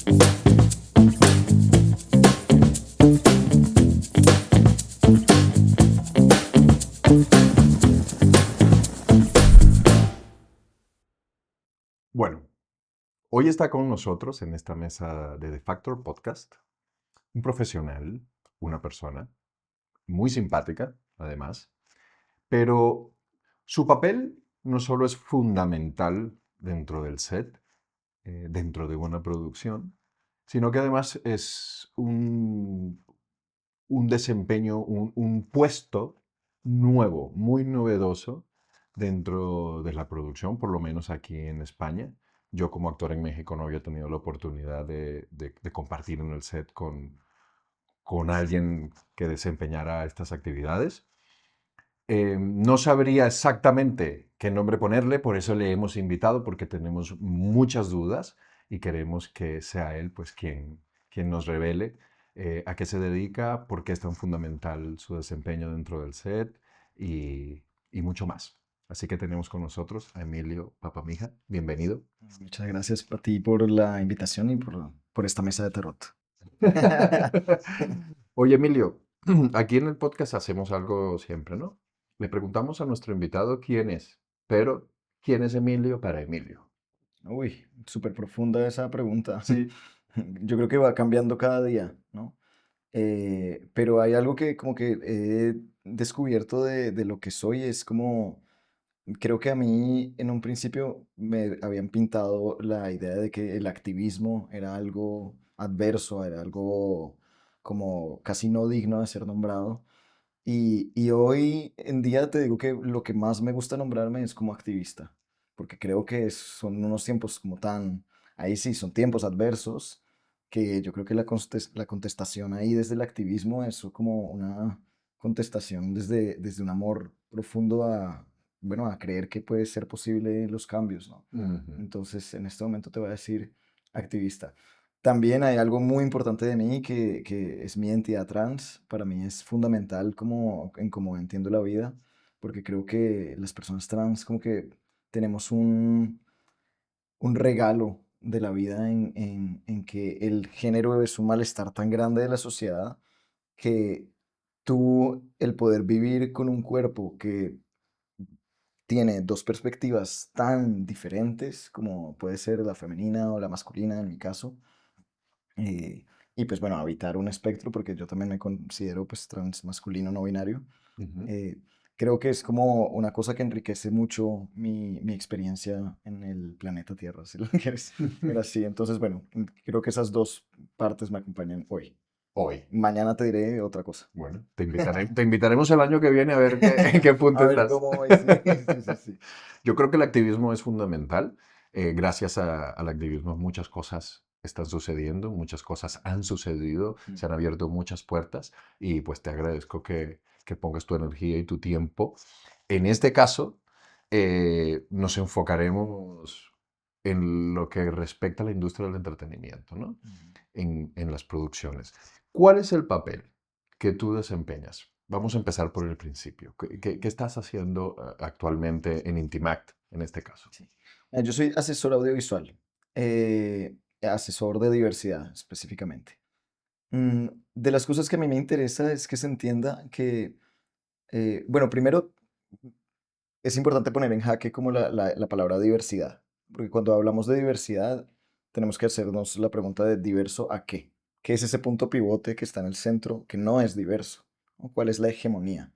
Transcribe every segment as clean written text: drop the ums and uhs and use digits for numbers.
Bueno, hoy está con nosotros en esta mesa de The Factor Podcast un profesional, una persona muy simpática, además, pero su papel no solo es fundamental dentro del set, dentro de una producción, sino que además es un desempeño, un puesto nuevo, muy novedoso dentro de la producción, por lo menos aquí en España. Yo como actor en México no había tenido la oportunidad de compartir en el set con alguien que desempeñara estas actividades. No sabría exactamente qué nombre ponerle, por eso le hemos invitado, porque tenemos muchas dudas y queremos que sea él pues quien nos revele a qué se dedica, por qué es tan fundamental su desempeño dentro del set y mucho más. Así que tenemos con nosotros a Emilio Papamija. Bienvenido. Muchas gracias a ti por la invitación y por esta mesa de tarot. Oye, Emilio, aquí en el podcast hacemos algo siempre, ¿no? Le preguntamos a nuestro invitado quién es, pero ¿quién es Emilio para Emilio? Uy, súper profunda esa pregunta. Sí. Yo creo que va cambiando cada día, ¿no? Pero hay algo que como que he descubierto de lo que soy, es como, creo que a mí en un principio me habían pintado la idea de que el activismo era algo adverso, era algo como casi no digno de ser nombrado. Y hoy en día te digo que lo que más me gusta nombrarme es como activista, porque creo que son unos tiempos como tan, ahí sí, son tiempos adversos, que yo creo que la contestación ahí desde el activismo es como una contestación desde un amor profundo a, bueno, a creer que puede ser posible los cambios, ¿no? Ujú. Entonces, en este momento te voy a decir activista. También hay algo muy importante de mí que es mi identidad trans. Para mí es fundamental como, en cómo entiendo la vida, porque creo que las personas trans como que tenemos un regalo de la vida en que el género es un malestar tan grande de la sociedad que el poder vivir con un cuerpo que tiene dos perspectivas tan diferentes como puede ser la femenina o la masculina en mi caso, eh, y pues bueno, habitar un espectro, porque yo también me considero pues trans masculino no binario. Ujú. eh, Creo que es como una cosa que enriquece mucho mi experiencia en el planeta Tierra, si lo quieres ver así. Entonces, bueno, creo que esas dos partes me acompañan hoy. Hoy. Mañana te diré otra cosa. Bueno, te invitaremos el año que viene a ver en qué punto A ver estás. cómo voy, sí, sí, sí, sí. Yo creo que el activismo es fundamental. Gracias al activismo muchas cosas están sucediendo, muchas cosas han sucedido, Mm. se han abierto muchas puertas y pues te agradezco que pongas tu energía y tu tiempo. En este caso, nos enfocaremos en lo que respecta a la industria del entretenimiento, ¿no? Mm. En las producciones. ¿Cuál es el papel que tú desempeñas? Vamos a empezar por el principio. ¿Qué estás haciendo actualmente en Intimact, en este caso? Sí. Yo soy asesor audiovisual, asesor de diversidad específicamente. De las cosas que a mí me interesa es que se entienda que, bueno, primero es importante poner en jaque como la palabra diversidad, porque cuando hablamos de diversidad tenemos que hacernos la pregunta de diverso a qué. ¿Qué es ese punto pivote que está en el centro que no es diverso? ¿No? ¿Cuál es la hegemonía?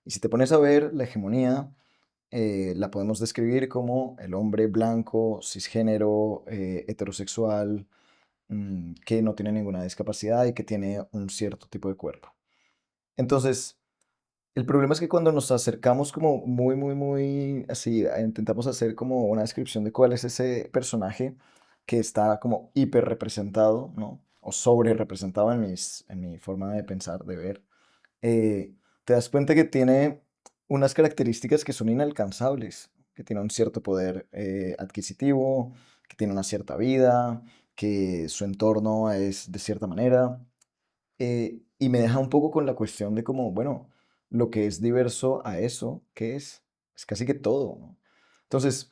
Y si te pones a ver, la hegemonía la podemos describir como el hombre blanco, cisgénero, heterosexual, que no tiene ninguna discapacidad y que tiene un cierto tipo de cuerpo. Entonces, el problema es que cuando nos acercamos como muy, muy, muy así, intentamos hacer como una descripción de cuál es ese personaje que está como hiper representado, ¿no? O sobre representado en mi forma de pensar, de ver, te das cuenta que tiene unas características que son inalcanzables, que tiene un cierto poder adquisitivo, que tiene una cierta vida, que su entorno es de cierta manera, y me deja un poco con la cuestión de cómo, bueno, lo que es diverso a eso, ¿qué es? Es casi que todo, ¿no? Entonces,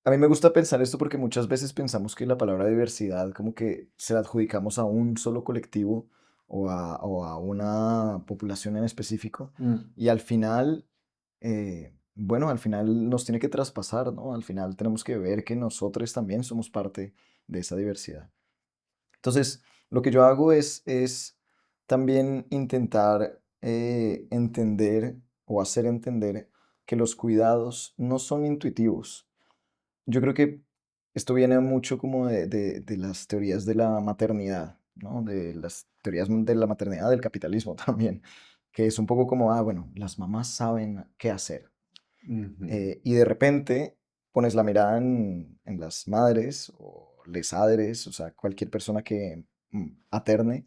A mí me gusta pensar esto porque muchas veces pensamos que la palabra diversidad como que se la adjudicamos a un solo colectivo o a una población en específico Mm. y al final, bueno, al final nos tiene que traspasar, ¿no? Al final tenemos que ver que nosotros también somos parte de esa diversidad. Entonces, lo que yo hago es también intentar entender o hacer entender que los cuidados no son intuitivos. Yo creo que esto viene mucho como de las teorías de la maternidad, ¿no? De las teorías de la maternidad del capitalismo también, que es un poco como, ah, bueno, las mamás saben qué hacer. Ujú. Y de repente pones la mirada en las madres o lesadres, o sea, cualquier persona que aterne,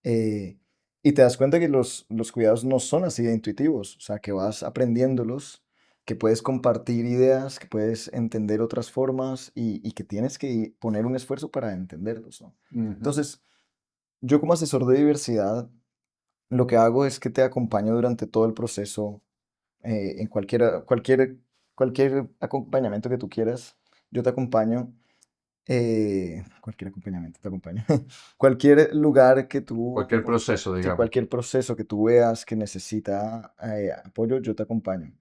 eh, y te das cuenta que los cuidados no son así de intuitivos, o sea, que vas aprendiéndolos, que puedes compartir ideas, que puedes entender otras formas y que tienes que poner un esfuerzo para entenderlos, ¿no? Ujú. Entonces, yo como asesor de diversidad, lo que hago es que te acompaño durante todo el proceso, en cualquier acompañamiento que tú quieras, yo te acompaño, cualquier acompañamiento te acompaño. Cualquier lugar que tú, Cualquier proceso, sí, digamos. cualquier proceso que tú veas que necesita apoyo, yo te acompaño.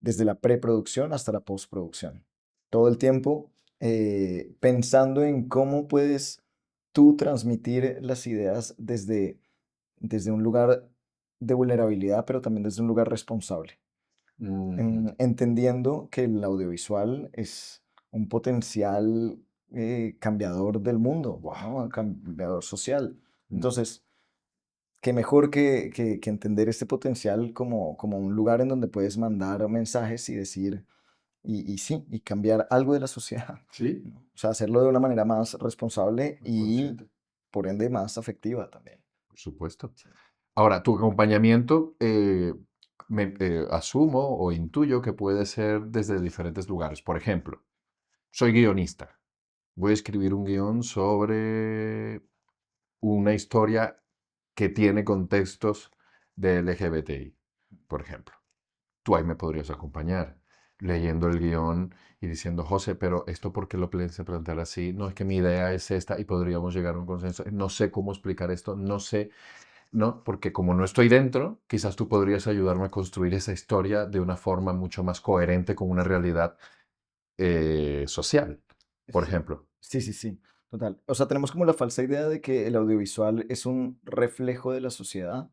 Desde la preproducción hasta la postproducción. Todo el tiempo pensando en cómo puedes tú transmitir las ideas desde un lugar de vulnerabilidad, pero también desde un lugar responsable, Ujú. entendiendo que el audiovisual es un potencial cambiador del mundo, Buah. ¿no? Cambiador social. Mm. Entonces, qué mejor que entender este potencial como un lugar en donde puedes mandar mensajes y decir, y sí, y cambiar algo de la sociedad, Sí, ¿no? O sea, hacerlo de una manera más responsable muy y, consciente. por ende, más afectiva también. Por supuesto. Sí. Ahora, tu acompañamiento, asumo o intuyo que puede ser desde diferentes lugares. Por ejemplo, soy guionista. Voy a escribir un guión sobre una historia que tiene contextos de LGBTI, por ejemplo. Tú ahí me podrías acompañar leyendo el guión y diciendo, José, pero esto por qué lo piensas plantear así, no es que mi idea es esta y podríamos llegar a un consenso, no sé cómo explicar esto, no sé, no, porque como no estoy dentro, quizás tú podrías ayudarme a construir esa historia de una forma mucho más coherente con una realidad social, por Sí, ejemplo. sí, sí, sí, total. O sea, tenemos como la falsa idea de que el audiovisual es un reflejo de la sociedad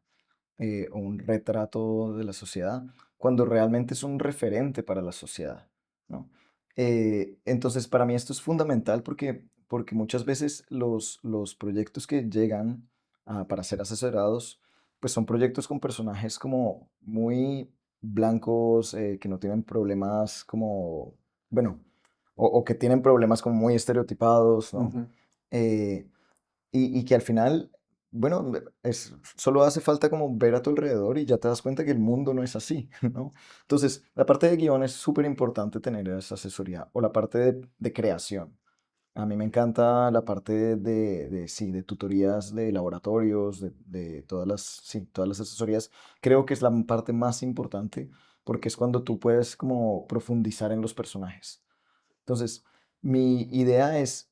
o un retrato de la sociedad, cuando realmente es un referente para la sociedad, ¿no? Entonces, para mí esto es fundamental porque muchas veces los proyectos que llegan para ser asesorados, pues son proyectos con personajes como muy blancos, que no tienen problemas como, bueno, o que tienen problemas como muy estereotipados, ¿no? Ujú. Eh, y que al final, bueno, solo hace falta como ver a tu alrededor y ya te das cuenta que el mundo no es así, ¿no? Entonces, la parte de guión es súper importante tener esa asesoría o la parte de creación. A mí me encanta la parte sí, de tutorías de laboratorios, de todas sí, todas las asesorías. Creo que es la parte más importante porque es cuando tú puedes como profundizar en los personajes. Entonces, mi idea es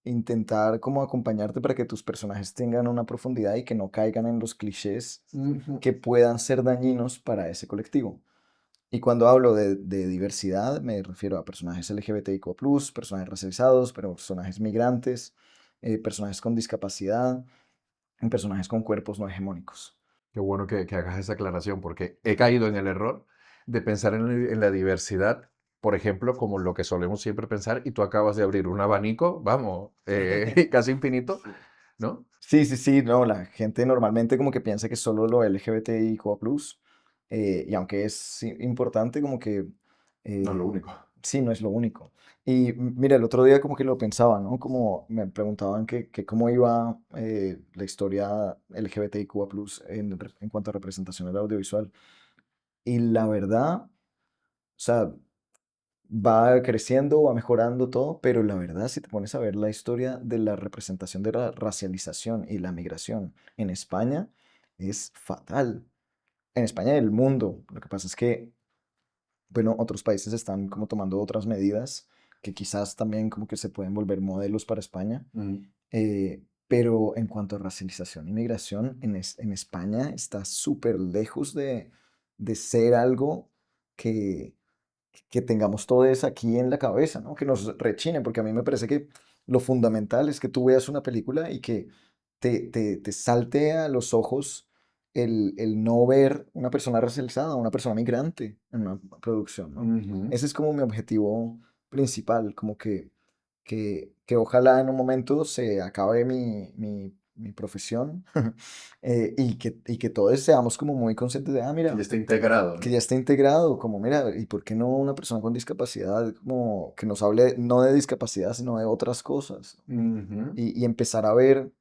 intentar como acompañarte para que tus personajes tengan una profundidad y que no caigan en los clichés Ujú. que puedan ser dañinos para ese colectivo. Y cuando hablo de diversidad, me refiero a personajes LGBTIQ+, personajes racializados, personajes migrantes, personajes con discapacidad, y personajes con cuerpos no hegemónicos. Qué bueno que hagas esa aclaración, porque he caído en el error de pensar en la diversidad, por ejemplo, como lo que solemos siempre pensar, y tú acabas de abrir un abanico, vamos, casi infinito, Sí. ¿no? Sí, sí, sí, no, la gente normalmente como que piensa que solo lo LGBTIQ+, y aunque es importante como que No es lo eh, único. sí, no es lo único. Y mira, el otro día como que lo pensaba, ¿no? Como me preguntaban que cómo iba la historia LGBTIQ+, en cuanto a representación del audiovisual. Y la verdad, o sea, va creciendo, va mejorando todo, pero la verdad, si te pones a ver la historia de la representación de la racialización y la migración en España, es fatal. En España y el mundo. Lo que pasa es que bueno, otros países están como tomando otras medidas que quizás también como que se pueden volver modelos para España. Mm. Pero en cuanto a racialización y migración, en España está súper lejos de ser algo que, que tengamos todo eso aquí en la cabeza, ¿no? Que nos rechine, porque a mí me parece que lo fundamental es que tú veas una película y que te salte a los ojos el no ver una persona racializada, una persona migrante en una producción, ¿no? Ujú. Ese es como mi objetivo principal, como que ojalá en un momento se acabe mi profesión y que todos seamos como muy conscientes de, ah, Que ya mira, está integrado, que ¿no? ya está integrado, como mira, ¿y por qué no una persona con discapacidad, como que nos hable no de discapacidad, sino de otras cosas? Ujú. Y empezar a ver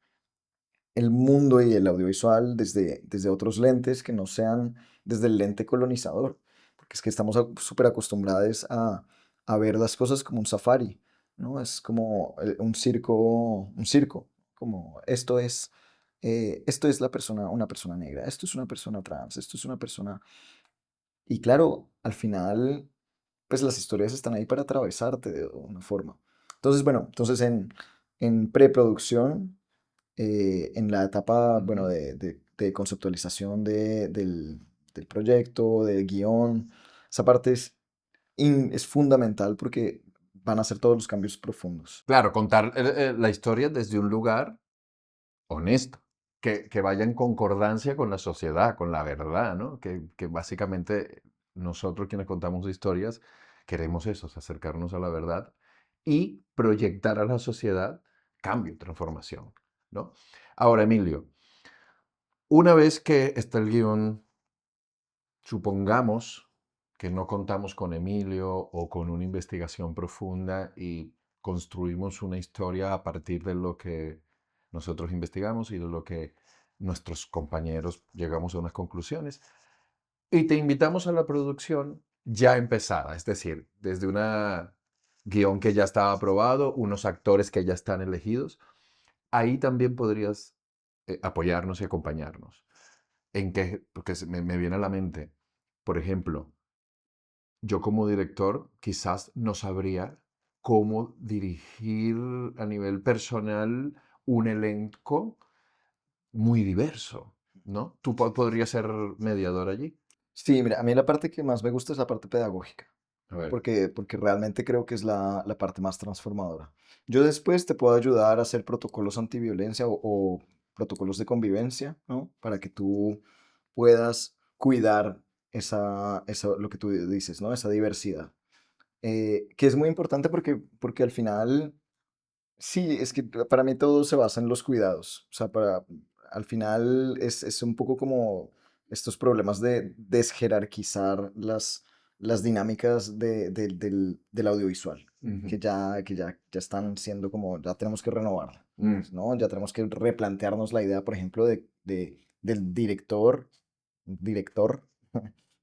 el mundo y el audiovisual desde otros lentes que no sean desde el lente colonizador, porque es que estamos súper acostumbrados a ver las cosas como un safari, ¿no? Es como un circo, como esto es la persona, una persona negra, esto es una persona trans, esto es una persona... Y claro, al final, pues las historias están ahí para atravesarte de una forma. Entonces, bueno, entonces en preproducción en la etapa, bueno, Ujú. de conceptualización del proyecto, del guión, esa parte es fundamental porque van a ser todos los cambios profundos. Claro, contar la historia desde un lugar honesto, que vaya en concordancia con la sociedad, con la verdad, ¿no? Que básicamente nosotros quienes contamos historias queremos eso, acercarnos a la verdad y proyectar a la sociedad cambio, transformación, ¿no? Ahora, Emilio, una vez que está el guión, supongamos que no contamos con Emilio o con una investigación profunda y construimos una historia a partir de lo que nosotros investigamos y de lo que nuestros compañeros llegamos a unas conclusiones. Y te invitamos a la producción ya empezada, es decir, desde una guión que ya estaba aprobado, unos actores que ya están elegidos. Ahí también podrías apoyarnos y acompañarnos. En que, porque me viene a la mente, por ejemplo, yo como director quizás no sabría cómo dirigir a nivel personal un elenco muy diverso, ¿no? Tú podrías ser mediador allí. Sí, mira, a mí la parte que más me gusta es la parte pedagógica, A ver. porque realmente creo que es la parte más transformadora. Yo después te puedo ayudar a hacer protocolos antiviolencia o protocolos de convivencia, ¿no? Para que tú puedas cuidar lo que tú dices, ¿no? Esa diversidad. Que es muy importante porque al final, sí, es que para mí todo se basa en los cuidados. O sea, al final es un poco como estos problemas de desjerarquizar las dinámicas del audiovisual, Ujú. ya están siendo como, ya tenemos que renovar, Mm. ¿no? Ya tenemos que replantearnos la idea, por ejemplo, del director,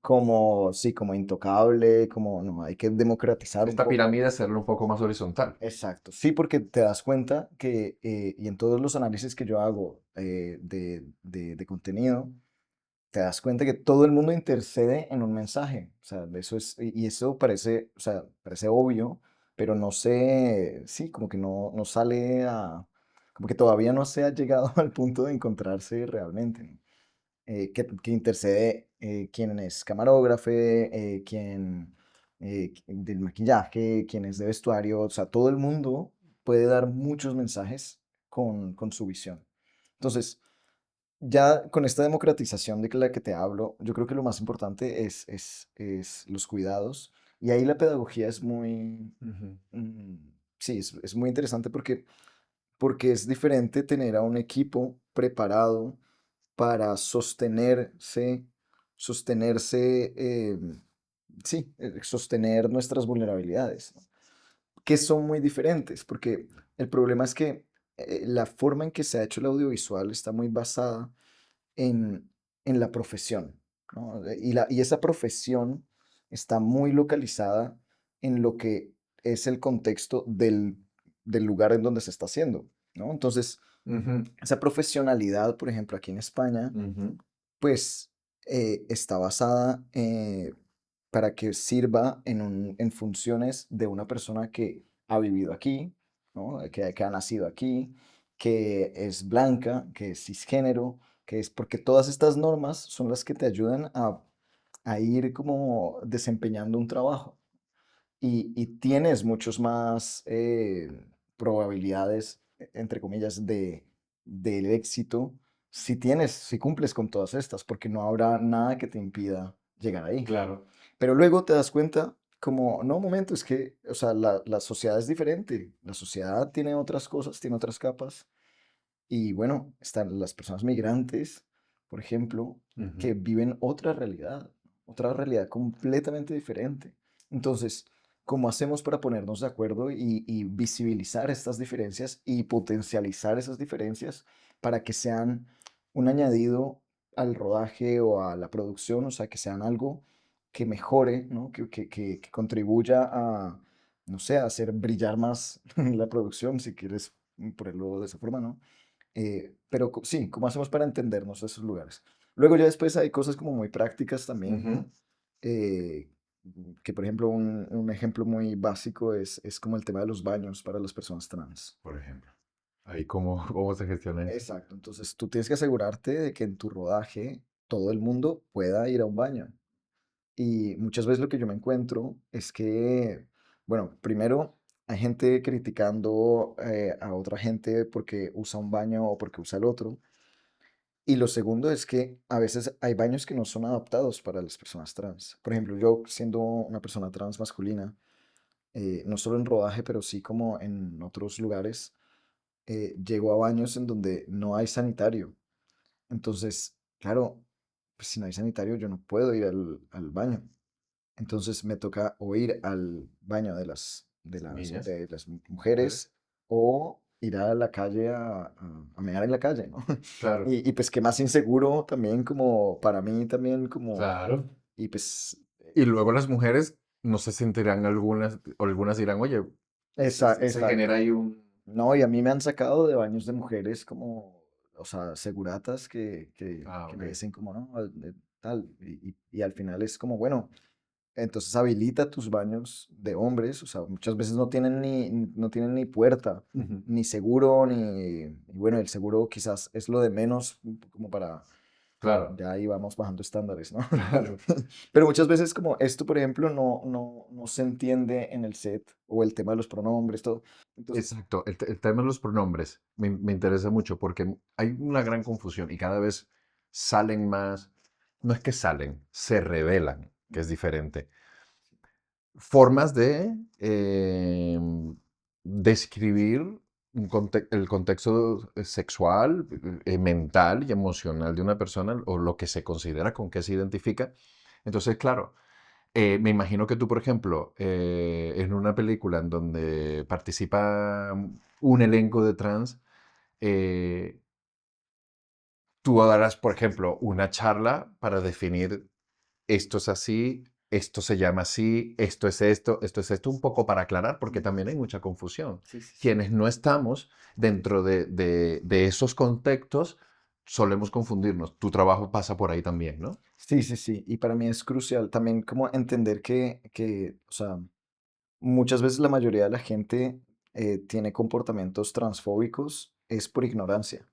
como, sí, como intocable, como, no, hay que democratizar un Esta poco. pirámide hacerlo un poco más horizontal. Exacto, sí, porque te das cuenta que, y en todos los análisis que yo hago de contenido, te das cuenta que todo el mundo intercede en un mensaje. O sea, eso es, y eso parece, o sea, parece obvio, pero no sé, sí, como que no sale como que todavía no se ha llegado al punto de encontrarse realmente, ¿no? Que intercede quién es camarógrafo, quién del maquillaje, quién es de vestuario, o sea, todo el mundo puede dar muchos mensajes con su visión. Entonces, ya con esta democratización de la que te hablo, yo creo que lo más importante es los cuidados y ahí la pedagogía es muy, Ujú. mm, sí, es muy interesante porque es diferente tener a un equipo preparado para sostenerse, sí, sostener nuestras vulnerabilidades, ¿no? Que son muy diferentes, porque el problema es que la forma en que se ha hecho el audiovisual está muy basada en, en la profesión, ¿no? Y esa profesión está muy localizada en lo que es el contexto del lugar en donde se está haciendo, ¿no? Entonces, Ujú. esa profesionalidad, por ejemplo, aquí en España, Ujú. pues está basada, para que sirva en funciones de una persona que ha vivido aquí, ¿no? Que ha nacido aquí, que es blanca, que es cisgénero, que es porque todas estas normas son las que te ayudan a ir como desempeñando un trabajo y tienes muchos más probabilidades, entre comillas, del éxito si cumples con todas estas, porque no habrá nada que te impida llegar ahí. Claro. Pero luego te das cuenta como, no, un momento, es que, o sea, la sociedad es diferente, la sociedad tiene otras cosas, tiene otras capas, y bueno, están las personas migrantes, por ejemplo, Ujú. que viven otra realidad completamente diferente. Entonces, ¿cómo hacemos para ponernos de acuerdo y visibilizar estas diferencias y potencializar esas diferencias para que sean un añadido al rodaje o a la producción? O sea, que sean algo que mejore, ¿no? Que contribuya a, no sé, a hacer brillar más la producción, si quieres ponerlo de esa forma, ¿no? Pero sí, ¿cómo hacemos para entendernos esos lugares? Luego ya después hay cosas como muy prácticas también, Ujú. eh, que por ejemplo un ejemplo muy básico es como el tema de los baños para las personas trans. Por ejemplo. Ahí, ¿cómo, cómo se gestiona eso? Exacto, entonces tú tienes que asegurarte de que en tu rodaje todo el mundo pueda ir a un baño. Y muchas veces lo que yo me encuentro es que, bueno, primero hay gente criticando a otra gente porque usa un baño o porque usa el otro. Y lo segundo es que a veces hay baños que no son adaptados para las personas trans. Por ejemplo, yo siendo una persona trans masculina, no solo en rodaje, pero sí como en otros lugares, llego a baños en donde no hay sanitario. Entonces, claro, pues si no hay sanitario, yo no puedo ir al baño. Entonces me toca o ir al baño Niñas, de las mujeres. mujeres o ir a la calle a mear en la calle, ¿no? Claro, Y pues qué más inseguro también como para mí también como, claro. y pues, Y luego las mujeres no se sentirán algunas, o algunas dirán, oye, se genera exacto. ahí un... No, y a mí me han sacado de baños de mujeres como, o sea, seguratas Ah, que ok. me dicen como, no, tal, y al final es como, bueno. Entonces habilita tus baños de hombres, o sea, muchas veces no tienen ni puerta, Ujú. ni seguro, y bueno, el seguro quizás es lo de menos, como para, Claro, ya ahí vamos bajando estándares, ¿no? claro. Pero muchas veces como esto, por ejemplo, no se entiende en el set, o el tema de los pronombres, todo. Entonces, Exacto. El tema de los pronombres me interesa mucho porque hay una gran confusión y cada vez salen más, no es que salen, se revelan, que es diferente. Formas de describir el contexto sexual, mental y emocional de una persona o lo que se considera con qué se identifica. Entonces, claro, me imagino que tú, por ejemplo, en una película en donde participa un elenco de trans, eh, tú darás, por ejemplo, una charla para definir esto es así, esto se llama así, esto es esto, un poco para aclarar, porque mm, también hay mucha confusión. sí, sí, sí. Quienes no estamos dentro de esos contextos, solemos confundirnos. Tu trabajo pasa por ahí también, ¿no? Sí, sí, sí. Y para mí es crucial también como entender o sea, muchas veces la mayoría de la gente tiene comportamientos transfóbicos es por ignorancia,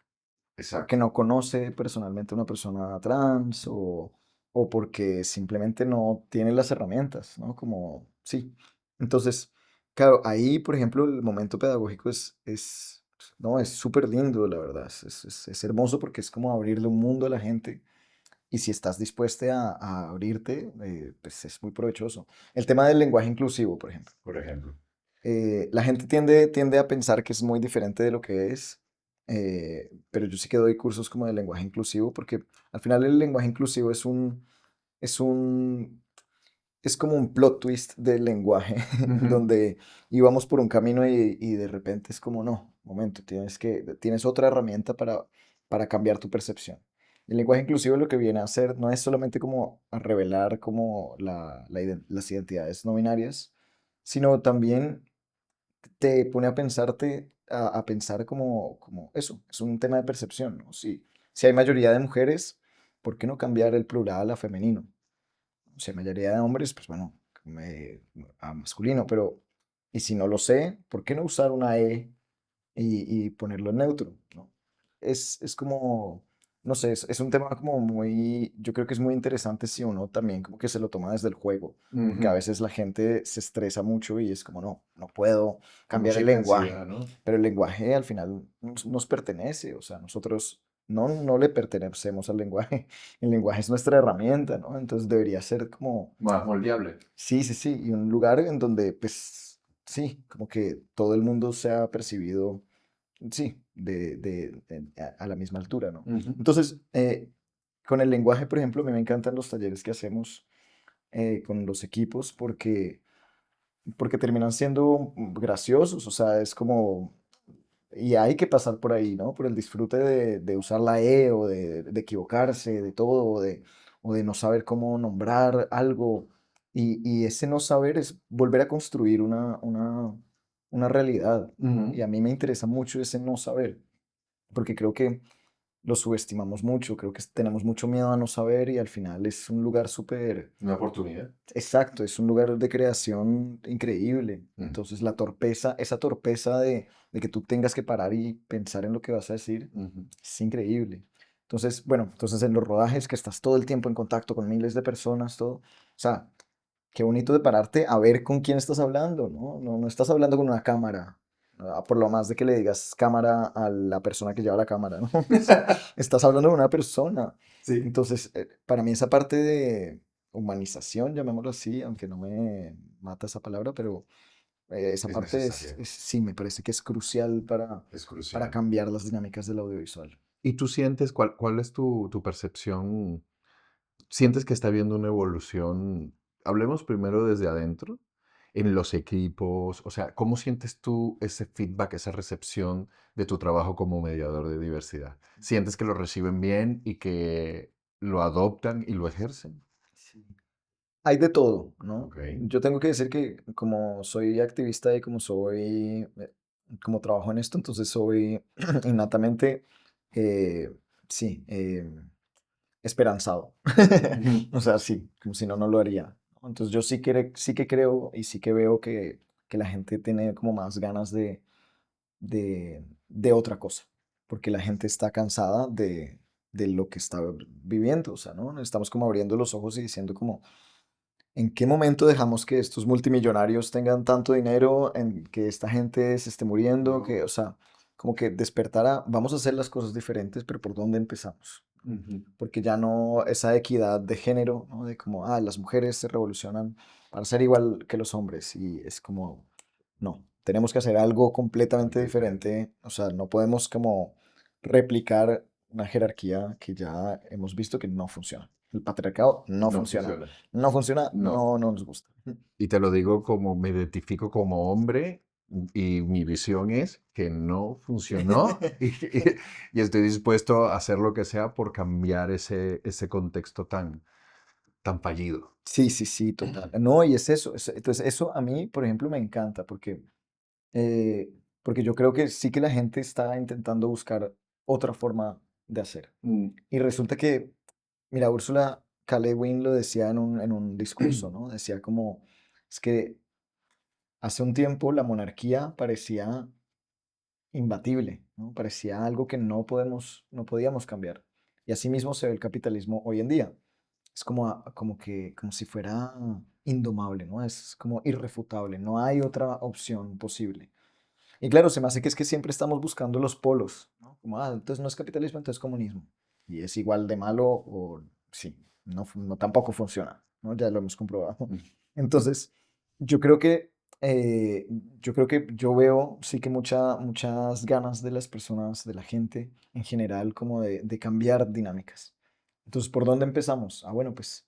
porque Exacto. no conoce personalmente a una persona trans o porque simplemente no tiene las herramientas, ¿no? Como, sí. Entonces, claro, ahí, por ejemplo, el momento pedagógico no, es súper lindo, la verdad. Es hermoso porque es como abrirle un mundo a la gente y si estás dispuesta a abrirte, pues es muy provechoso. El tema del lenguaje inclusivo, por ejemplo. Por ejemplo. La gente tiende a pensar que es muy diferente de lo que es, pero yo sí que doy cursos como de lenguaje inclusivo porque al final el lenguaje inclusivo es un, es como un plot twist del lenguaje, Ujú. donde íbamos por un camino y de repente es como, no, momento, tienes otra herramienta para cambiar tu percepción. El lenguaje inclusivo lo que viene a hacer no es solamente como a revelar como las identidades no binarias, sino también te pone a a pensar como eso, es un tema de percepción, ¿no? Si hay mayoría de mujeres, ¿por qué no cambiar el plural a femenino? O sea, mayoría de hombres, pues bueno, a masculino, pero, y si no lo sé, ¿por qué no usar una E y ponerlo en neutro, ¿no? Es como, no sé, es un tema como muy, yo creo que es muy interesante si uno también como que se lo toma desde el juego, porque a Ujú. veces la gente se estresa mucho y es como, no, no puedo Con cambiar mucha el lenguaje, intensidad, ¿no? pero el lenguaje al final nos pertenece, o sea, nosotros no le pertenecemos al lenguaje, el lenguaje es nuestra herramienta, ¿no? Entonces debería ser como, Más moldeable. sí, sí, sí, y un lugar en donde, pues, sí, como que todo el mundo sea percibido, sí, a la misma altura, ¿no? Ujú. Entonces, con el lenguaje, por ejemplo, a mí me encantan los talleres que hacemos con los equipos porque terminan siendo graciosos, o sea, es como, y hay que pasar por ahí, ¿no? Por el disfrute de usar la E o de equivocarse, de todo, o de no saber cómo nombrar algo. Y ese no saber es volver a construir una realidad, ¿no? Y Ujú. a mí me interesa mucho ese no saber, porque creo que lo subestimamos mucho, creo que tenemos mucho miedo a no saber y al final es un lugar súper. Una oportunidad. Exacto, es un lugar de creación increíble. Ujú. Entonces la torpeza, esa torpeza de que tú tengas que parar y pensar en lo que vas a decir, Ujú. es increíble. Entonces, bueno, entonces en los rodajes que estás todo el tiempo en contacto con miles de personas, todo, o sea, qué bonito de pararte a ver con quién estás hablando, ¿no? No estás hablando con una cámara, por lo más de que le digas cámara a la persona que lleva la cámara, ¿no? Estás hablando con una persona. Sí. Entonces, para mí esa parte de humanización, llamémoslo así, aunque no me mata esa palabra, pero esa Es parte necesaria. sí, me parece que es crucial Es para crucial. cambiar las dinámicas del audiovisual. ¿Y tú sientes cuál es tu percepción? ¿Sientes que está habiendo una evolución? Hablemos primero desde adentro, en los equipos, o sea, ¿cómo sientes tú ese feedback, esa recepción de tu trabajo como mediador de diversidad? ¿Sientes que lo reciben bien y que lo adoptan y lo ejercen? Sí. Hay de todo, ¿no? Ok. Yo tengo que decir que como soy activista y como trabajo en esto, entonces soy innatamente, eh, sí, esperanzado. Ujú. O sea, sí, como si no, no lo haría, ¿no? Entonces yo sí que creo y sí que veo que la gente tiene como más ganas de otra cosa, porque la gente está cansada de lo que está viviendo, o sea, ¿no? Estamos como abriendo los ojos y diciendo como, ¿en qué momento dejamos que estos multimillonarios tengan tanto dinero, en que esta gente se esté muriendo, No. que, o sea, como que despertara, vamos a hacer las cosas diferentes, pero ¿por dónde empezamos? Ujú. Porque ya no esa equidad de género, ¿no? De como, las mujeres se revolucionan para ser igual que los hombres y es como, no, tenemos que hacer algo completamente Algo diferente. diferente, o sea, no podemos como replicar una jerarquía que ya hemos visto que no funciona. El patriarcado no No funciona. funciona. No funciona, No. no nos gusta. Y te lo digo como me identifico como hombre y mi visión es que no funcionó y estoy dispuesto a hacer lo que sea por cambiar ese contexto tan fallido. Sí, sí, sí, total. No, y es eso. Entonces, eso a mí, por ejemplo, me encanta eh, porque yo creo que sí que la gente está intentando buscar otra forma de hacer. Mm. Y resulta que, mira, Úrsula K. Le Guin lo decía en un discurso, ¿no? Decía como, es que hace un tiempo la monarquía parecía imbatible, ¿no? Parecía algo que no podíamos cambiar. Y así mismo se ve el capitalismo hoy en día. Es como si fuera indomable, ¿no? Es como irrefutable, no hay otra opción posible. Y claro, se me hace que es que siempre estamos buscando los polos, ¿no? Como, entonces no es capitalismo, entonces comunismo. Y es igual de malo o sí, tampoco funciona, ¿no? Ya lo hemos comprobado. Mm. Entonces, yo creo que, eh, yo veo sí que muchas ganas de las personas, de la gente en general, como de cambiar dinámicas. Entonces, ¿por dónde empezamos? Bueno, pues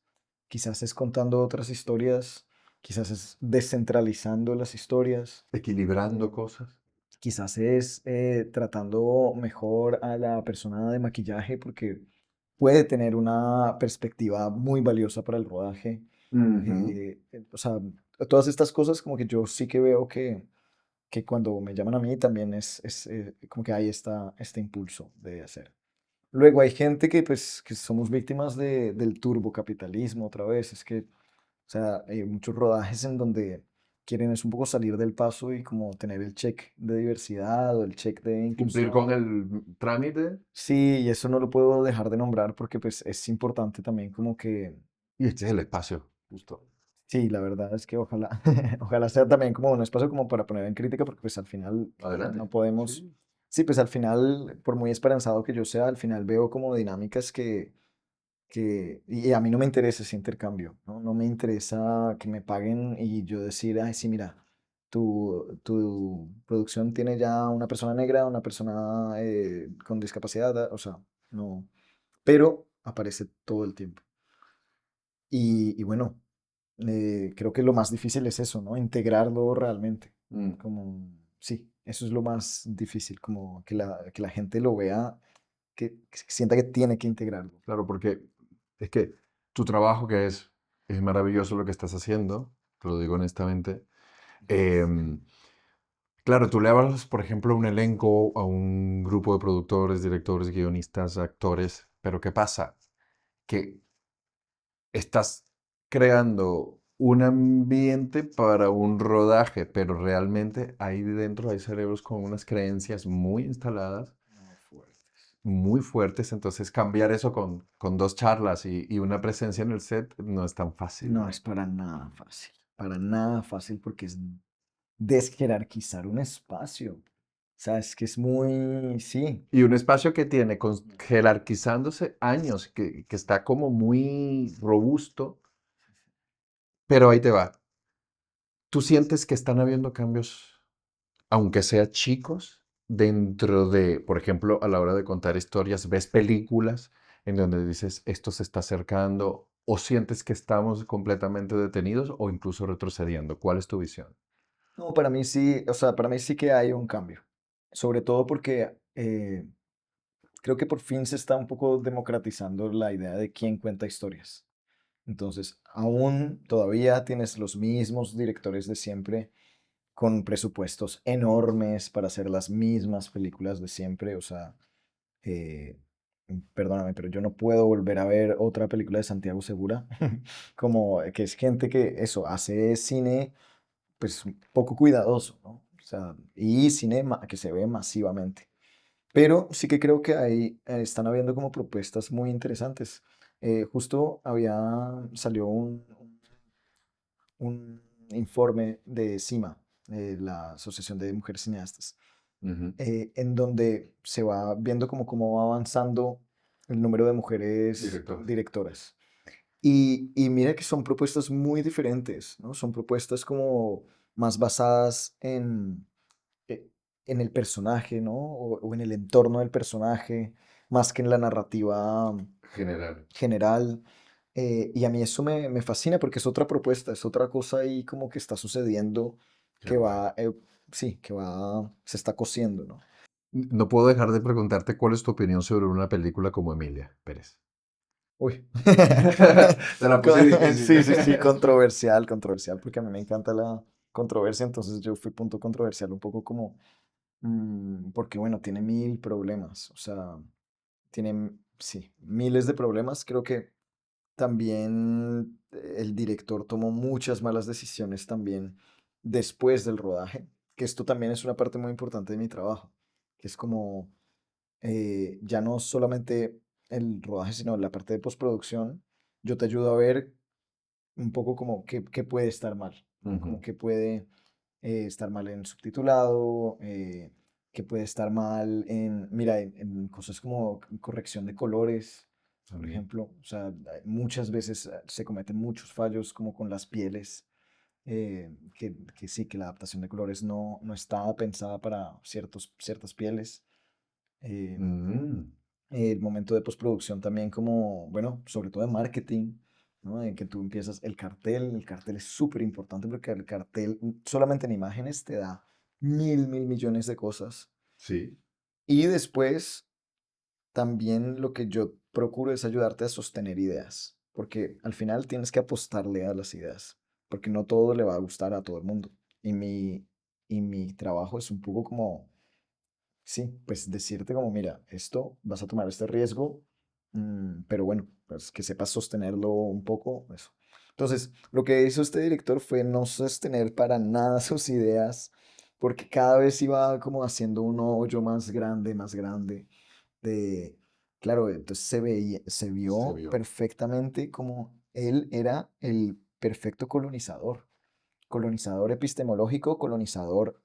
quizás es contando otras historias, quizás es descentralizando las historias. Equilibrando cosas. Quizás es tratando mejor a la persona de maquillaje porque puede tener una perspectiva muy valiosa para el rodaje. Ujú. O sea, todas estas cosas como que yo sí que veo que cuando me llaman a mí también es como que hay este impulso de hacer. Luego hay gente que pues que somos víctimas del turbocapitalismo otra vez. Es que O sea, hay muchos rodajes en donde quieren es un poco salir del paso y como tener el check de diversidad o el check de Cumplir inclusión. con el trámite. Sí, y eso no lo puedo dejar de nombrar porque pues es importante también como que, Y este es el espacio, justo. sí, la verdad es que ojalá, ojalá sea también como un espacio como para poner en crítica porque pues al final Adelante. no podemos, Sí. sí, pues al final, por muy esperanzado que yo sea, al final veo como dinámicas y a mí no me interesa ese intercambio, ¿no? No me interesa que me paguen y yo decir, ay, sí, mira, tu producción tiene ya una persona negra, una persona con discapacidad, o sea, no, pero aparece todo el tiempo. Y bueno, creo que lo más difícil es eso, ¿no? Integrarlo realmente. Mm, Como, sí, eso es lo más difícil, como que la gente lo vea, que sienta que tiene que integrarlo. claro, porque es que tu trabajo, que es maravilloso lo que estás haciendo, te lo digo honestamente. em, claro, tú le hablas, por ejemplo, a un elenco, a un grupo de productores, directores, guionistas, actores, pero ¿qué pasa? Que estás creando un ambiente para un rodaje, pero realmente ahí dentro hay cerebros con unas creencias muy instaladas, No, fuertes. muy fuertes, entonces cambiar eso con dos charlas y una presencia en el set no es tan fácil. No es para nada fácil porque es desjerarquizar un espacio. O sea, es que es muy, sí. Y un espacio que tiene jerarquizándose años, que está como muy robusto, pero ahí te va. ¿Tú sientes que están habiendo cambios, aunque sea chicos, dentro de, por ejemplo, a la hora de contar historias, ves películas en donde dices, esto se está acercando, o sientes que estamos completamente detenidos o incluso retrocediendo? ¿Cuál es tu visión? No, para mí sí, o sea, para mí sí que hay un cambio. Sobre todo porque creo que por fin se está un poco democratizando la idea de quién cuenta historias. Entonces, aún todavía tienes los mismos directores de siempre con presupuestos enormes para hacer las mismas películas de siempre. O sea, eh, perdóname, pero yo no puedo volver a ver otra película de Santiago Segura, como que es gente que eso hace cine pues poco cuidadoso, ¿no? O sea, y cine que se ve masivamente. Pero sí que creo que ahí están habiendo como propuestas muy interesantes. Justo salió un informe de CIMA, la Asociación de Mujeres Cineastas, Ujú. en donde se va viendo como cómo va avanzando el número de mujeres Director. directoras. Y mira que son propuestas muy diferentes, ¿no? Son propuestas como más basadas eh, en el personaje, ¿no? O en el entorno del personaje, más que en la narrativa General. general. Y a mí eso me fascina porque es otra propuesta, es otra cosa ahí como que está sucediendo, Qué que guay. va, sí, se está cociendo, ¿no? No puedo dejar de preguntarte cuál es tu opinión sobre una película como Emilia Pérez. Uy. Te la puse difícil. Sí, sí, sí, controversial, controversial, porque a mí me encanta la controversia, entonces yo fui punto controversial un poco como, porque bueno, tiene mil problemas, o sea, tiene, sí, miles de problemas. Creo que también el director tomó muchas malas decisiones también después del rodaje, que esto también es una parte muy importante de mi trabajo, que es como ya no solamente el rodaje, sino la parte de postproducción. Yo te ayudo a ver un poco como qué puede estar mal, ¿no? Ujú. Como que puede estar mal en subtitulado, que puede estar mal mira, en cosas como corrección de colores, por También. ejemplo. O sea, muchas veces se cometen muchos fallos como con las pieles, que sí, que la adaptación de colores no estaba pensada para ciertas pieles. Eh, Mm, el momento de postproducción también como, bueno, sobre todo de marketing, ¿no? En que tú empiezas el cartel es súper importante porque el cartel solamente en imágenes te da mil millones de cosas. sí. Y después también lo que yo procuro es ayudarte a sostener ideas, porque al final tienes que apostarle a las ideas, porque no todo le va a gustar a todo el mundo. Y mi trabajo es un poco como sí, pues decirte como, mira, esto, vas a tomar este riesgo, pero bueno, pues que sepas sostenerlo un poco, eso. Entonces, lo que hizo este director fue no sostener para nada sus ideas, porque cada vez iba como haciendo un hoyo más grande, de, claro, entonces se Se vio vio. perfectamente como él era el perfecto colonizador, colonizador epistemológico, colonizador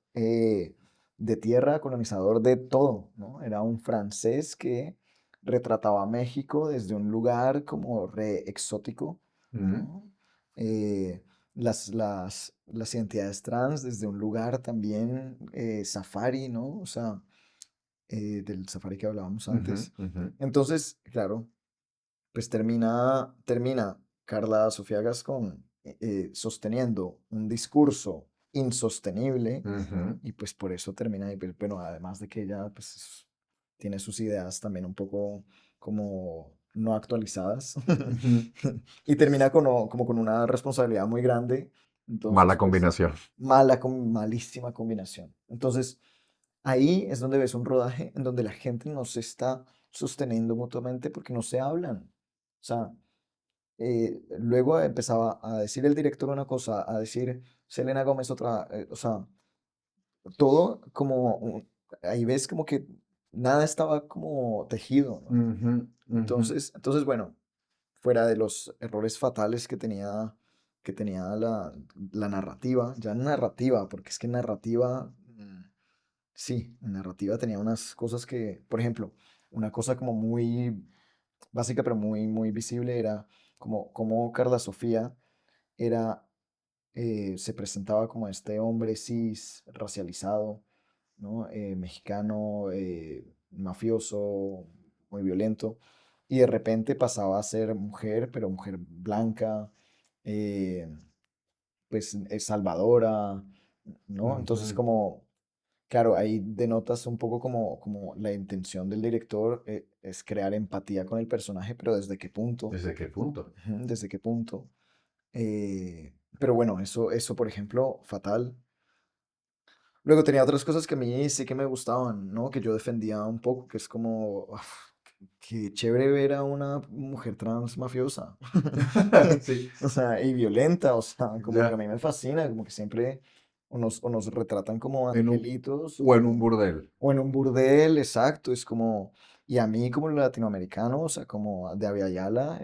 de tierra, colonizador de todo, ¿no? Era un francés que retrataba a México desde un lugar como re exótico, Ujú, ¿no? Eh, las identidades trans desde un lugar también safari, ¿no? O sea, del safari que hablábamos ujú, antes. ujú, Entonces, claro, pues termina Carla Sofía Gascón sosteniendo un discurso insostenible ujú, y pues por eso termina ahí, pero además de que ella pues tiene sus ideas también un poco como no actualizadas ujú. y termina como con una responsabilidad muy grande, Mala entonces pues combinación. malísima combinación. Entonces ahí es donde ves un rodaje en donde la gente no se está sosteniendo mutuamente porque no se hablan. O sea, luego empezaba a decir el director una cosa, a decir Selena Gómez otra, o sea, todo como, ahí ves como que nada estaba como tejido, ¿no? Ujú, ujú. Entonces, bueno, fuera de los errores fatales que tenía la narrativa, ya narrativa, porque es que narrativa, sí, narrativa tenía unas cosas que, por ejemplo, una cosa como muy básica pero muy visible era como Carla Sofía era, se presentaba como este hombre cis, racializado, ¿no? Mexicano, mafioso, muy violento, y de repente pasaba a ser mujer, pero mujer blanca, eh, pues salvadora, ¿no? Entonces Ujú. como, claro, ahí denotas un poco como la intención del director es crear empatía con el personaje, pero ¿desde qué punto? ¿Desde qué punto? Ujú, ¿desde qué punto? Pero bueno, eso, por ejemplo, fatal. Luego tenía otras cosas que a mí sí que me gustaban, ¿no? Que yo defendía un poco, que es como, uf, qué chévere ver a una mujer trans mafiosa. Sí, O sea, y violenta, o sea, como que a ya. mí me fascina, como que siempre o nos retratan como En un, angelitos o en un burdel. o en un burdel, exacto, es como, y a mí como latinoamericano, o sea, como de Abya Yala,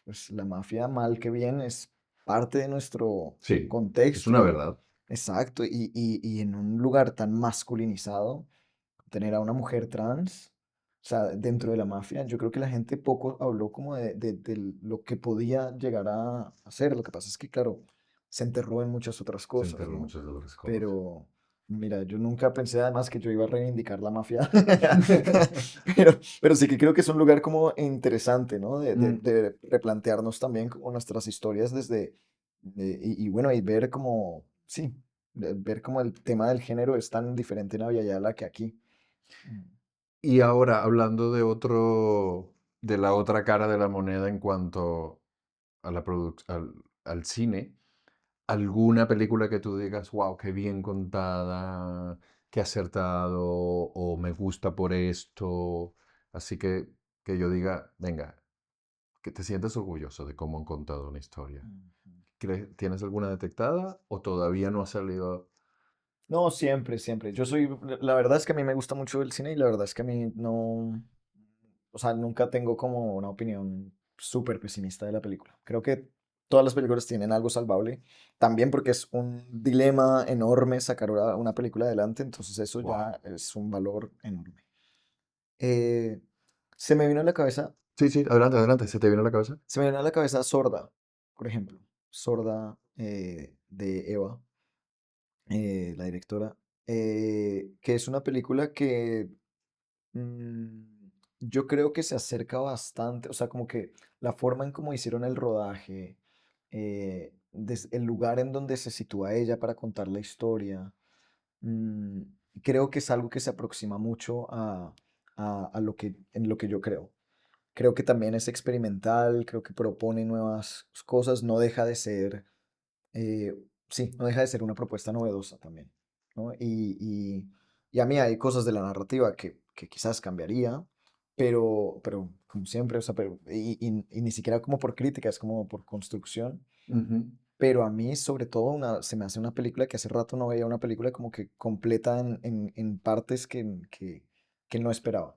pues la mafia, mal que bien, es parte de nuestro Sí, es contexto una y verdad. exacto, y en un lugar tan masculinizado, tener a una mujer trans, o sea, dentro de la mafia, yo creo que la gente poco habló como de lo que podía llegar a hacer. Lo que pasa es que, claro, se enterró en muchas otras Se cosas, enterró ¿no? muchas otras cosas. Pero, mira, yo nunca pensé además que yo iba a reivindicar la mafia. Pero sí que creo que es un lugar como interesante, ¿no? De, de, Mm, de replantearnos también como nuestras historias y bueno, y ver como, sí, ver como el tema del género es tan diferente en Aviala que aquí. Mm. Y ahora, hablando de la otra cara de la moneda en cuanto a al cine, ¿alguna película que tú digas, wow, qué bien contada, qué acertado, o me gusta por esto? Así que yo diga, venga, que te sientas orgulloso de cómo han contado una historia. Ujú. ¿Tienes alguna detectada o todavía no ha salido? No, siempre, siempre. La verdad es que a mí me gusta mucho el cine y la verdad es que a mí no, o sea, nunca tengo como una opinión súper pesimista de la película. Creo que todas las películas tienen algo salvable, también porque es un dilema enorme sacar una película adelante, entonces eso Wow. ya es un valor enorme. Eh, se me vino a la cabeza, Sí, sí, adelante, adelante. ¿Se te viene a la cabeza? se me vino a la cabeza Sorda, por ejemplo. Sorda de Eva, la directora, que es una película que yo creo que se acerca bastante, o sea, como que la forma en cómo hicieron el rodaje, el lugar en donde se sitúa ella para contar la historia, mm, creo que es algo que se aproxima mucho a en lo que yo creo. Creo que también es experimental, creo que propone nuevas cosas, no deja de ser, eh, sí, no deja de ser una propuesta novedosa también, ¿no? Y a mí hay cosas de la narrativa que quizás cambiaría, pero como siempre, o sea, y ni siquiera como por crítica, es como por construcción. Ujú. Pero a mí, sobre todo, se me hace una película que hace rato no veía una película como que completa en partes que no esperaba.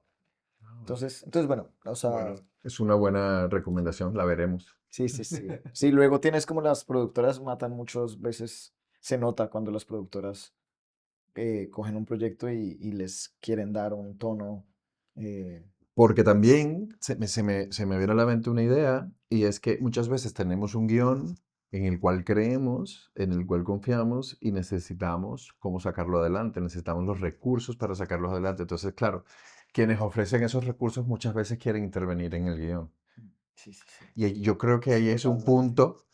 Ah, Entonces, bueno, o bueno, sea, es una buena recomendación, la veremos. sí, sí, sí. Sí, luego tienes como las productoras matan muchas veces, se nota cuando las productoras cogen un proyecto y les quieren dar un tono. eh, Porque también se me viene a la mente una idea y es que muchas veces tenemos un guión en el cual creemos, en el cual confiamos y necesitamos cómo sacarlo adelante, necesitamos los recursos para sacarlo adelante. Entonces, claro, quienes ofrecen esos recursos muchas veces quieren intervenir en el guión. sí, sí, sí. Y yo creo que Sí, ahí es un totalmente. punto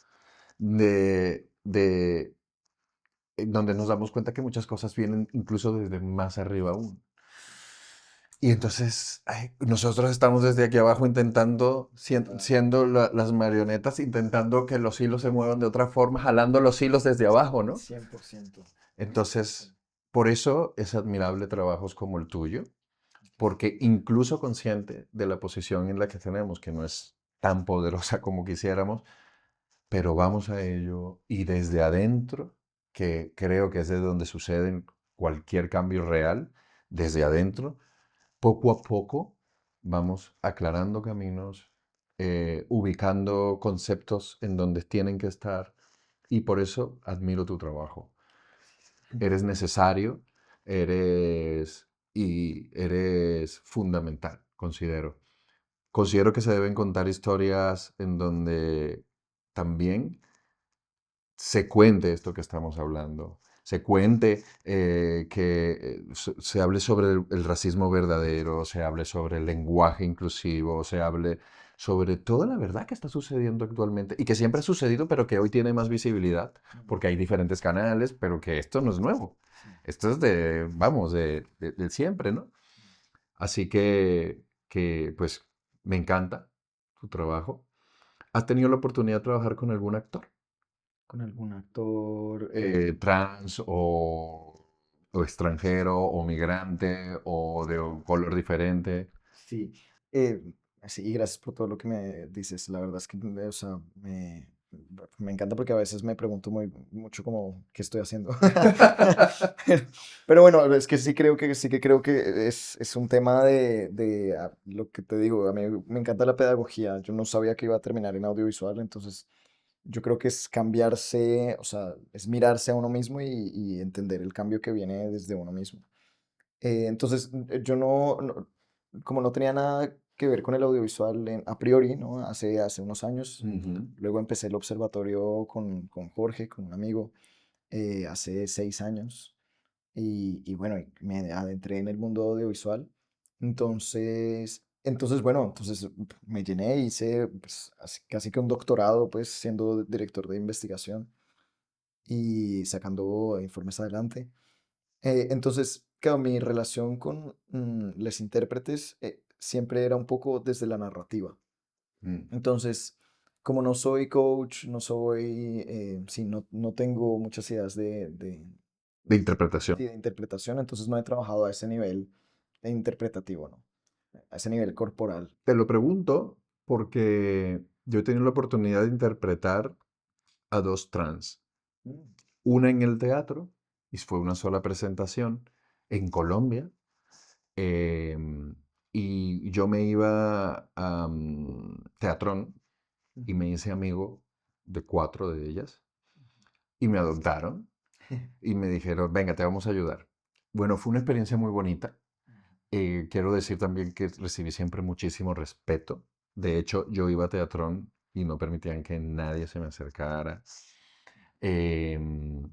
de donde nos damos cuenta que muchas cosas vienen incluso desde más arriba aún. Y entonces nosotros estamos desde aquí abajo intentando, Total. siendo las marionetas, intentando que los hilos se muevan de otra forma, jalando los hilos desde abajo, ¿no? 100%. Sí. Entonces, por eso es admirable trabajos como el tuyo, porque incluso consciente de la posición en la que tenemos, que no es tan poderosa como quisiéramos, pero vamos a ello y desde adentro, que creo que es de donde sucede cualquier cambio real, desde adentro poco a poco vamos aclarando caminos, ubicando conceptos en donde tienen que estar y por eso admiro tu trabajo. Eres necesario, eres fundamental, considero. Considero que se deben contar historias en donde también se cuente esto que estamos hablando, se cuente que se hable sobre el racismo verdadero, se hable sobre el lenguaje inclusivo, se hable sobre toda la verdad que está sucediendo actualmente y que siempre ha sucedido, pero que hoy tiene más visibilidad, Mm, porque hay diferentes canales, pero que esto no es nuevo. sí. Esto es de, vamos, de siempre, ¿no? Así pues, me encanta tu trabajo. ¿Has tenido la oportunidad de trabajar con algún actor? Con algún actor. Trans o extranjero o migrante o de un color diferente. Sí, eh, sí, y gracias por todo lo que me dices. La verdad es que, o sea, me encanta porque a veces me pregunto mucho como qué estoy haciendo. Pero, pero bueno, es que sí que creo que es un tema de lo que te digo. A mí me encanta la pedagogía. Yo no sabía que iba a terminar en audiovisual, entonces yo creo que es cambiarse, o sea, es mirarse a uno mismo y entender el cambio que viene desde uno mismo. Entonces, yo como no tenía nada que ver con el audiovisual a priori, ¿no? Hace unos años, Ujú. luego empecé el observatorio con Jorge, con un amigo, hace 6 años, y bueno, y me adentré en el mundo audiovisual. Entonces, me llené, hice pues, casi que un doctorado, pues, siendo director de investigación y sacando informes adelante. Entonces, claro, mi relación con los intérpretes siempre era un poco desde la narrativa. Mm. Entonces, como no soy coach, sí, no tengo muchas ideas De interpretación. sí, de interpretación, entonces no he trabajado a ese nivel interpretativo, ¿no? A ese nivel corporal. Te lo pregunto porque yo he tenido la oportunidad de interpretar a dos trans. Mm, Una en el teatro, y fue una sola presentación, en Colombia. em, y yo me iba a Teatrón y ujú, me hice amigo de cuatro de ellas y me adoptaron y me dijeron, venga, te vamos a ayudar. Bueno, fue una experiencia muy bonita. Quiero decir también que recibí siempre muchísimo respeto. De hecho, yo iba a Teatrón y no permitían que nadie se me acercara. Em,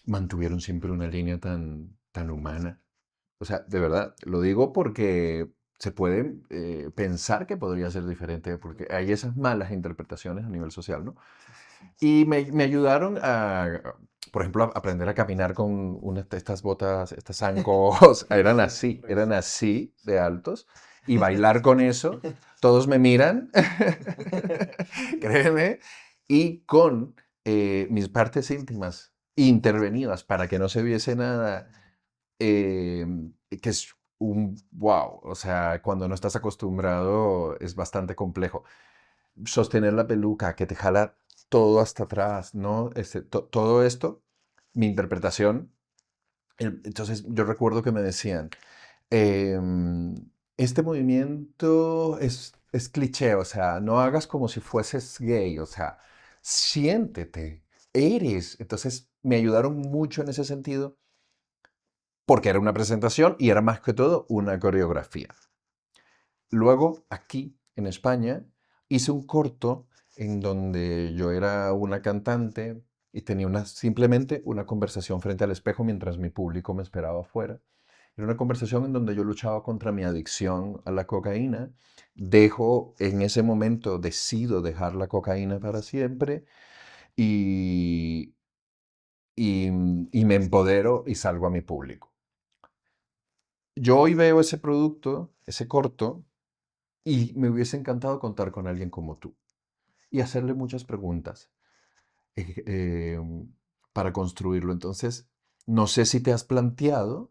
Mantuvieron siempre una línea tan, tan humana. O sea, de verdad, lo digo porque se puede pensar que podría ser diferente, porque hay esas malas interpretaciones a nivel social, ¿no? sí, sí, sí. Y me ayudaron por ejemplo, a aprender a caminar con estas botas, estas zancos, Súper. eran así de altos, y bailar con eso, todos me miran, créeme, y con mis partes íntimas intervenidas para que no se viese nada, eh, que es un wow. O sea, cuando no estás acostumbrado es bastante complejo. Sostener la peluca que te jala todo hasta atrás, ¿no? Todo esto, mi interpretación. Entonces, yo recuerdo que me decían, em, este movimiento es cliché, o sea, no hagas como si fueses gay, o sea, siéntete, eres. Entonces, me ayudaron mucho en ese sentido porque era una presentación y era más que todo una coreografía. Luego, aquí en España, hice un corto en donde yo era una cantante y tenía simplemente una conversación frente al espejo mientras mi público me esperaba afuera. Era una conversación en donde yo luchaba contra mi adicción a la cocaína. En ese momento, decido dejar la cocaína para siempre y, y me empodero y salgo a mi público. Yo hoy veo ese producto, ese corto, y me hubiese encantado contar con alguien como tú y hacerle muchas preguntas eh, eh, para construirlo. Entonces, no sé si te has planteado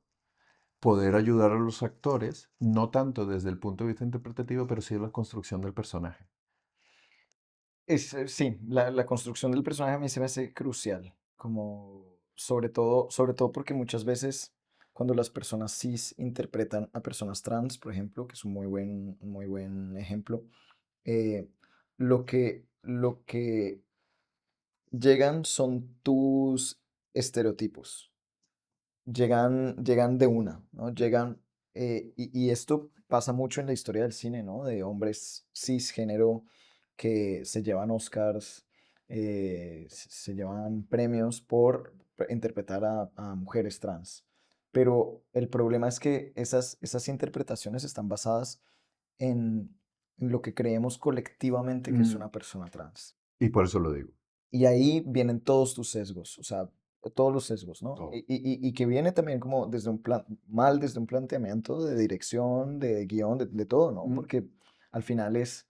poder ayudar a los actores, no tanto desde el punto de vista interpretativo, pero sí en la construcción del personaje. Sí, la construcción del personaje a mí se me hace crucial, como sobre todo porque muchas veces cuando las personas cis interpretan a personas trans, por ejemplo, que es un muy buen ejemplo, eh, lo que llegan son tus estereotipos, llegan de una, ¿no? Llegan, y esto pasa mucho en la historia del cine, ¿no? De hombres cisgénero que se llevan Oscars, se llevan premios por interpretar a mujeres trans. Pero el problema es que esas interpretaciones están basadas en, en lo que creemos colectivamente que es Mm. una persona trans. Y por eso lo digo. Y ahí vienen todos tus sesgos, o sea, todos los sesgos, ¿no? Todo. Y que viene también como desde un plan, mal desde un planteamiento de dirección, de guión, de todo, ¿no? Mm. Porque al final es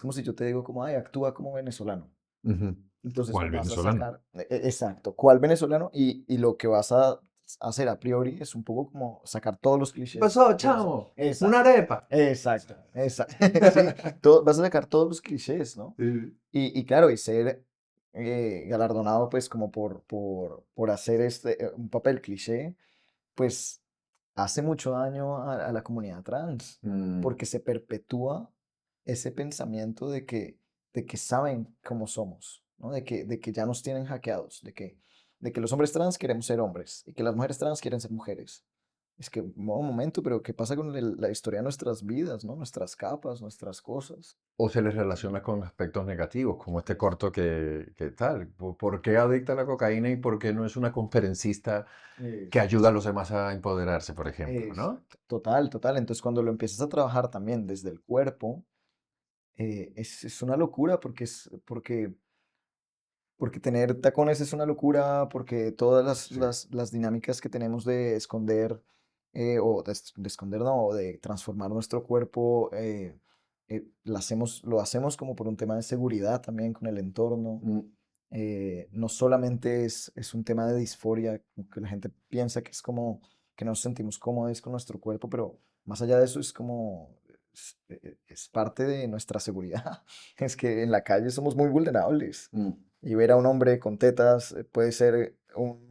como si yo te digo como, ay, actúa como venezolano. Ujú. Entonces ¿Cuál vas a venezolano? sacar, exacto, ¿cuál venezolano? Y lo que vas a hacer a priori es un poco como sacar todos los ¿Qué clichés pasó, de los... chamo? Una Exacto, arepa. exacto, exacto. Sí, vas a sacar todos los clichés, ¿no? Sí. Y claro, y ser galardonado pues como por hacer un papel cliché, pues hace mucho daño a la comunidad trans, Mm. porque se perpetúa ese pensamiento de que saben cómo somos, ¿no? De que ya nos tienen hackeados, de que los hombres trans queremos ser hombres y que las mujeres trans quieren ser mujeres. Es que, un momento, pero ¿qué pasa con la historia de nuestras vidas, ¿no? Nuestras capas, nuestras cosas. O se les relaciona con aspectos negativos, como este corto que tal. ¿Por qué adicta a la cocaína y por qué no es una conferencista que Exacto. ayuda a los demás a empoderarse, por ejemplo, ¿no? Exacto. Total, total. Entonces, cuando lo empiezas a trabajar también desde el cuerpo, es una locura porque tener tacones es una locura, porque todas Sí. las dinámicas que tenemos de esconder, de esconder, no, o de transformar nuestro cuerpo, lo hacemos como por un tema de seguridad también con el entorno. Mm. No solamente es un tema de disforia, como que la gente piensa que es como que nos sentimos cómodos con nuestro cuerpo, pero más allá de eso es como, es parte de nuestra seguridad. Es que en la calle somos muy vulnerables Mm. y ver a un hombre con tetas puede ser un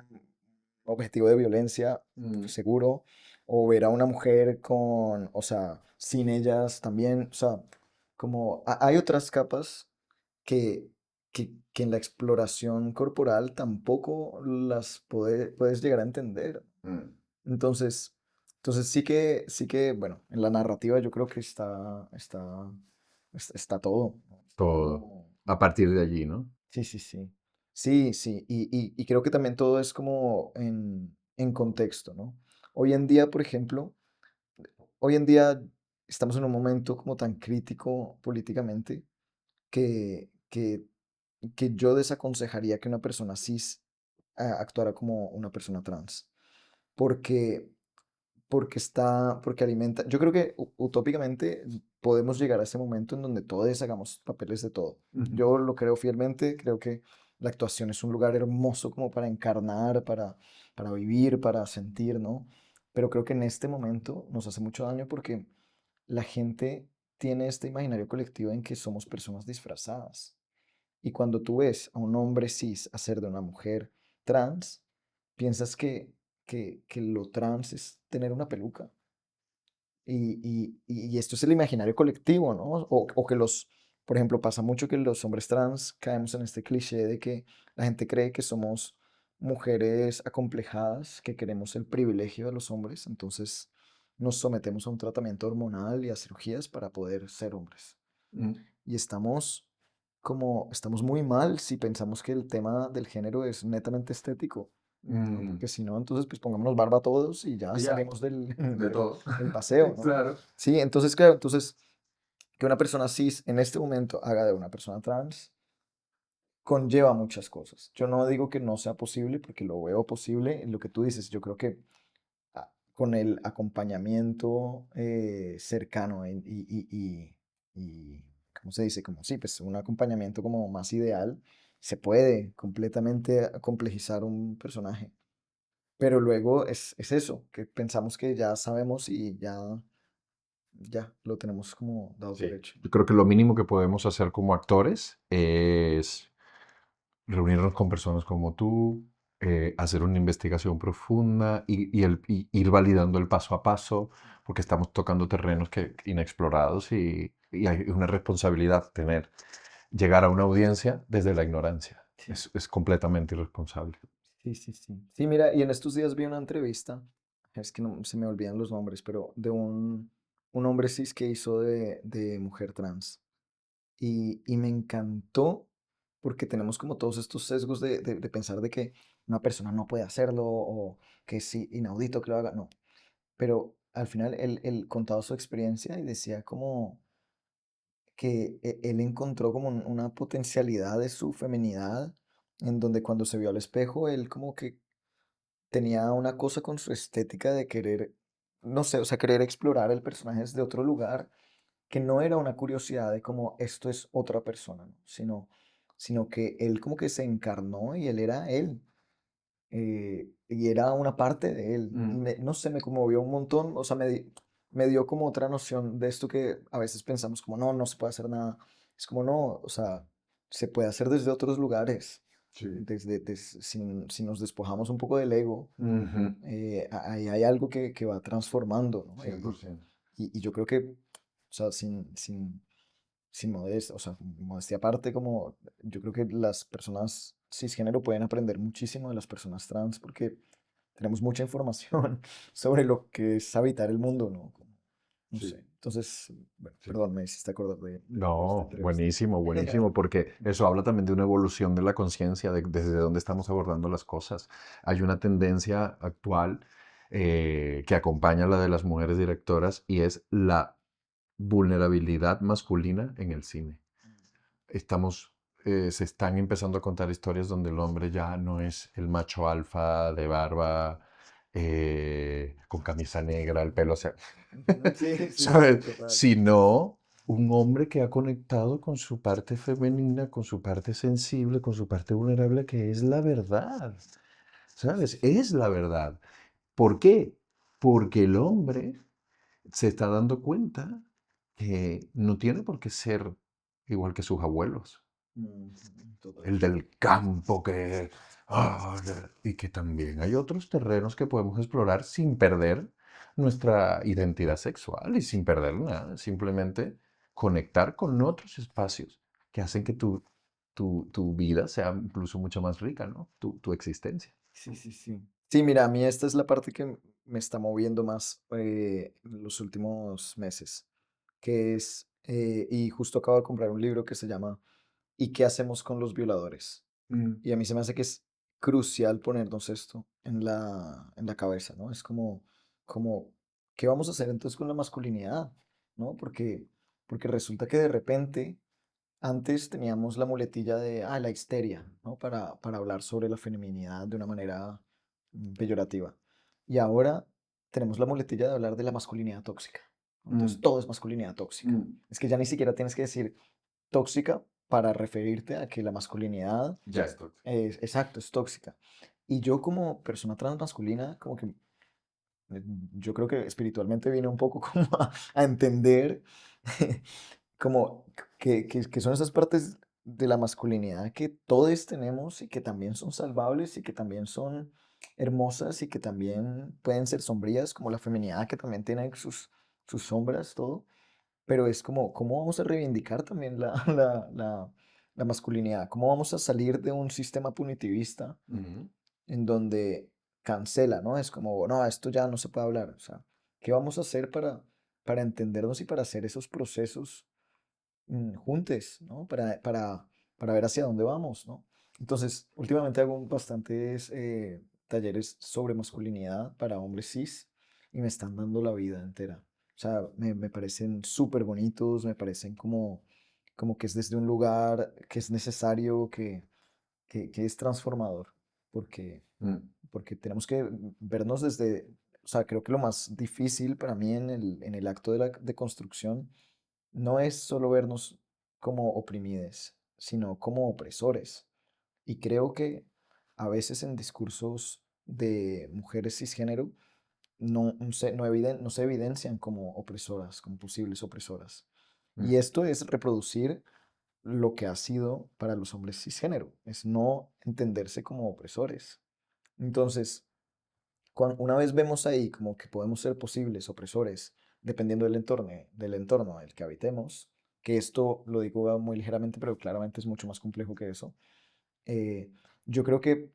objetivo de violencia, Mm. seguro, o ver a una mujer con, o sea, sin ellas también, o sea, como hay otras capas que, que en la exploración corporal tampoco las puedes llegar a entender. Mm. Entonces, sí que, bueno, en la narrativa yo creo que está todo, ¿no? Está Todo. como... A partir de allí, ¿no? Sí, sí, sí. Sí, sí. Y creo que también todo es como en contexto, ¿no? Hoy en día, por ejemplo, hoy en día estamos en un momento como tan crítico políticamente que, que, que yo desaconsejaría que una persona cis actuara como una persona trans. Porque, porque alimenta. Yo creo que utópicamente podemos llegar a ese momento en donde todos hagamos papeles de todo. Ujú. Yo lo creo fielmente, creo que la actuación es un lugar hermoso como para encarnar, para vivir, para sentir, ¿no? pero creo que en este momento nos hace mucho daño porque la gente tiene este imaginario colectivo en que somos personas disfrazadas. Y cuando tú ves a un hombre cis hacer de una mujer trans, piensas que lo trans es tener una peluca. Y esto es el imaginario colectivo, ¿no? O que por ejemplo, pasa mucho que los hombres trans caemos en este cliché de que la gente cree que somos mujeres acomplejadas, que queremos el privilegio de los hombres, entonces nos sometemos a un tratamiento hormonal y a cirugías para poder ser hombres. Mm, Y estamos muy mal si pensamos que el tema del género es netamente estético, ¿no? mm, Porque si no, entonces pues pongámonos barba todos y ya y ya, salimos del, de todo. del paseo, ¿no? Claro. Sí, entonces, claro, entonces que una persona cis en este momento haga de una persona trans conlleva muchas cosas. Yo no digo que no sea posible, porque lo veo posible. En lo que tú dices, yo creo que con el acompañamiento cercano y, ¿cómo se dice? Como sí, pues un acompañamiento como más ideal, se puede completamente complejizar un personaje. Pero luego es eso, que pensamos que ya sabemos y ya lo tenemos como dado por Sí. hecho. Yo creo que lo mínimo que podemos hacer como actores es reunirnos con personas como tú, hacer una investigación profunda y ir validando el paso a paso, porque estamos tocando terrenos inexplorados y hay una responsabilidad tener, llegar a una audiencia desde la ignorancia. Sí. Es completamente irresponsable. Sí, sí, sí. Sí, mira, y en estos días vi una entrevista, es que no se me olvidan los nombres, pero de un hombre cis que hizo de mujer trans. Y me encantó porque tenemos como todos estos sesgos de pensar de que una persona no puede hacerlo o que es inaudito que lo haga. No, pero al final él contaba su experiencia y decía como que él encontró como una potencialidad de su feminidad en donde cuando se vio al espejo, él como que tenía una cosa con su estética de querer, no sé, o sea, querer explorar el personaje desde otro lugar, que no era una curiosidad de como esto es otra persona, ¿no? Sino que él como que se encarnó y él era él, y era una parte de él. Y Mm, no sé, me conmovió un montón, o sea, me dio como otra noción de esto que a veces pensamos como, no, no se puede hacer nada. Es como, no, o sea, se puede hacer desde otros lugares, sí. si nos despojamos un poco del ego, Ujú, ahí hay algo que va transformando, ¿no? 100%. Y yo creo que, o sea, sin modestia, o sea, modestia aparte, como yo creo que las personas cisgénero pueden aprender muchísimo de las personas trans porque tenemos mucha información sobre lo que es habitar el mundo, ¿no? No sé. Sí, Entonces, bueno, sí. perdón, me hiciste acordar de esta No, entrevista. buenísimo, buenísimo, porque eso habla también de una evolución de la conciencia, desde dónde estamos abordando las cosas. Hay una tendencia actual que acompaña la de las mujeres directoras y es la vulnerabilidad masculina en el cine. Se están empezando a contar historias donde el hombre ya no es el macho alfa de barba, con camisa negra, el pelo, o sea, Ujú, sí, sí, sí, sí, ¿sabes? total. Sino un hombre que ha conectado con su parte femenina, con su parte sensible, con su parte vulnerable, que es la verdad, Sí, ¿sabes? sí. Es la verdad. ¿Por qué? Porque el hombre se está dando cuenta que no tiene por qué ser igual que sus abuelos. Ujú, total. El del campo y que también hay otros terrenos que podemos explorar sin perder nuestra identidad sexual y sin perder nada, simplemente conectar con otros espacios que hacen que tu vida sea incluso mucho más rica, ¿no? Tu existencia. Sí, sí, sí. Sí, mira, a mí esta es la parte que me está moviendo más en los últimos meses, que es, y justo acabo de comprar un libro que se llama ¿Y qué hacemos con los violadores? Mm, Y a mí se me hace que es crucial ponernos esto en la cabeza, ¿no? Es como, ¿qué vamos a hacer entonces con la masculinidad? ¿No? Porque resulta que de repente antes teníamos la muletilla de, la histeria, ¿no? Para hablar sobre la feminidad de una manera peyorativa. Y ahora tenemos la muletilla de hablar de la masculinidad tóxica, ¿no? Entonces mm, todo es masculinidad tóxica. mm. Es que ya ni siquiera tienes que decir tóxica para referirte a que la masculinidad Ya estoy. es, exacto, es tóxica. Y yo como persona transmasculina, como que Eh, Yo creo que espiritualmente vine un poco como a entender como que son esas partes de la masculinidad que todos tenemos y que también son salvables y que también son hermosas y que también pueden ser sombrías, como la feminidad que también tiene sus sombras, todo. Pero es como, ¿cómo vamos a reivindicar también la masculinidad? ¿Cómo vamos a salir de un sistema punitivista Ujú. en donde cancela, ¿no? Es como, no, esto ya no se puede hablar. O sea, ¿qué vamos a hacer para entendernos y para hacer esos procesos juntes, ¿no? Para ver hacia dónde vamos, ¿no? Entonces, últimamente hago bastantes talleres sobre masculinidad para hombres cis y me están dando la vida entera. O sea, me parecen súper bonitos, me parecen como que es desde un lugar que es necesario, que es transformador, porque, Mm, porque tenemos que vernos desde, o sea, creo que lo más difícil para mí en el acto de la deconstrucción no es solo vernos como oprimides, sino como opresores. Y creo que a veces en discursos de mujeres cisgénero no se evidencian como opresoras, como posibles opresoras. mm, Y esto es reproducir lo que ha sido para los hombres cisgénero, es no entenderse como opresores. Entonces, una vez vemos ahí como que podemos ser posibles opresores, dependiendo del entorno en el que habitemos, que esto lo digo muy ligeramente, pero claramente es mucho más complejo que eso, yo creo que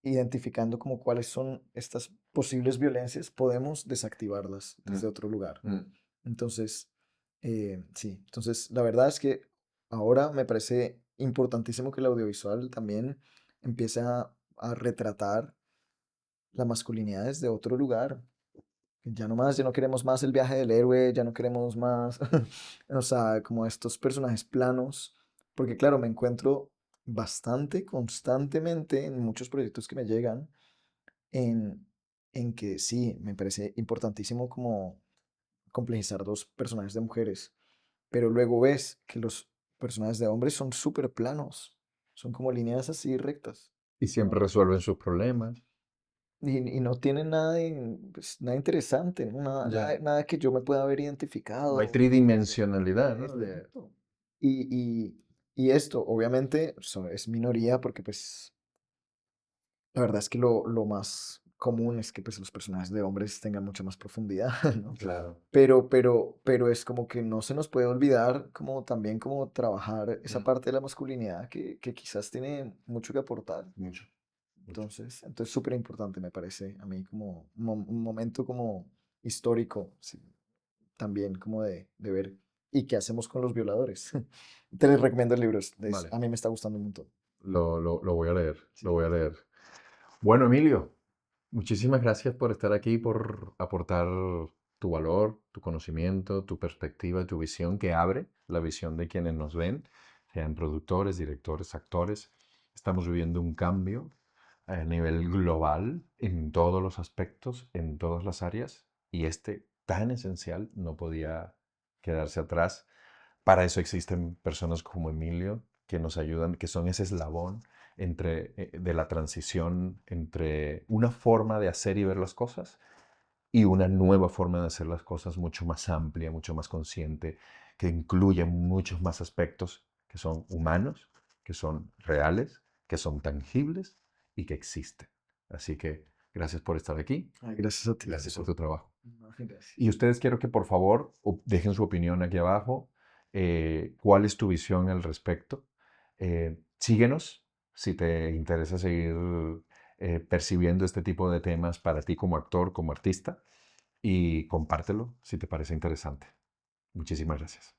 identificando como cuáles son estas posibles violencias, podemos desactivarlas mm, desde otro lugar. mm. Entonces, sí, entonces la verdad es que ahora me parece importantísimo que el audiovisual también empiece a retratar la masculinidad desde otro lugar. Ya no queremos más el viaje del héroe, ya no queremos más, o sea, como estos personajes planos, porque claro, me encuentro bastante constantemente en muchos proyectos que me llegan en, en que sí, me parece importantísimo como complejizar dos personajes de mujeres, pero luego ves que los personajes de hombres son súper planos, son como líneas así rectas. Y siempre resuelven sus problemas. Y no tienen nada, pues, nada interesante, ¿no? Nada, Ya. nada que yo me pueda haber No hay identificado. tridimensionalidad, ¿no? Exacto. Y esto, obviamente, es minoría porque, pues, la verdad es que lo más común es que, pues, los personajes de hombres tengan mucha más profundidad, ¿no? Claro. Pero es como que no se nos puede olvidar como también como trabajar esa Mm, parte de la masculinidad que quizás tiene mucho que aportar. mucho, mucho. Entonces súper importante me parece a mí como un momento como histórico, sí, también como de ver y qué hacemos con los violadores. Te les recomiendo el libro, Vale. a mí me está gustando un montón. Lo voy a leer, lo Sí. voy a leer. Bueno, Emilio, muchísimas gracias por estar aquí, por aportar tu valor, tu conocimiento, tu perspectiva, tu visión que abre la visión de quienes nos ven, sean productores, directores, actores. Estamos viviendo un cambio a nivel global en todos los aspectos, en todas las áreas, y este tan esencial no podía quedarse atrás. Para eso existen personas como Emilio que nos ayudan, que son ese eslabón de la transición entre una forma de hacer y ver las cosas y una nueva forma de hacer las cosas mucho más amplia, mucho más consciente, que incluye muchos más aspectos que son humanos, que son reales, que son tangibles y que existen. Así que gracias por estar aquí, Ay, gracias a ti, gracias por Jesús. tu trabajo. No, gracias. Y ustedes quiero que por favor dejen su opinión aquí abajo. ¿Cuál es tu visión al respecto? Síguenos si te interesa seguir percibiendo este tipo de temas para ti como actor, como artista, y compártelo si te parece interesante. Muchísimas gracias.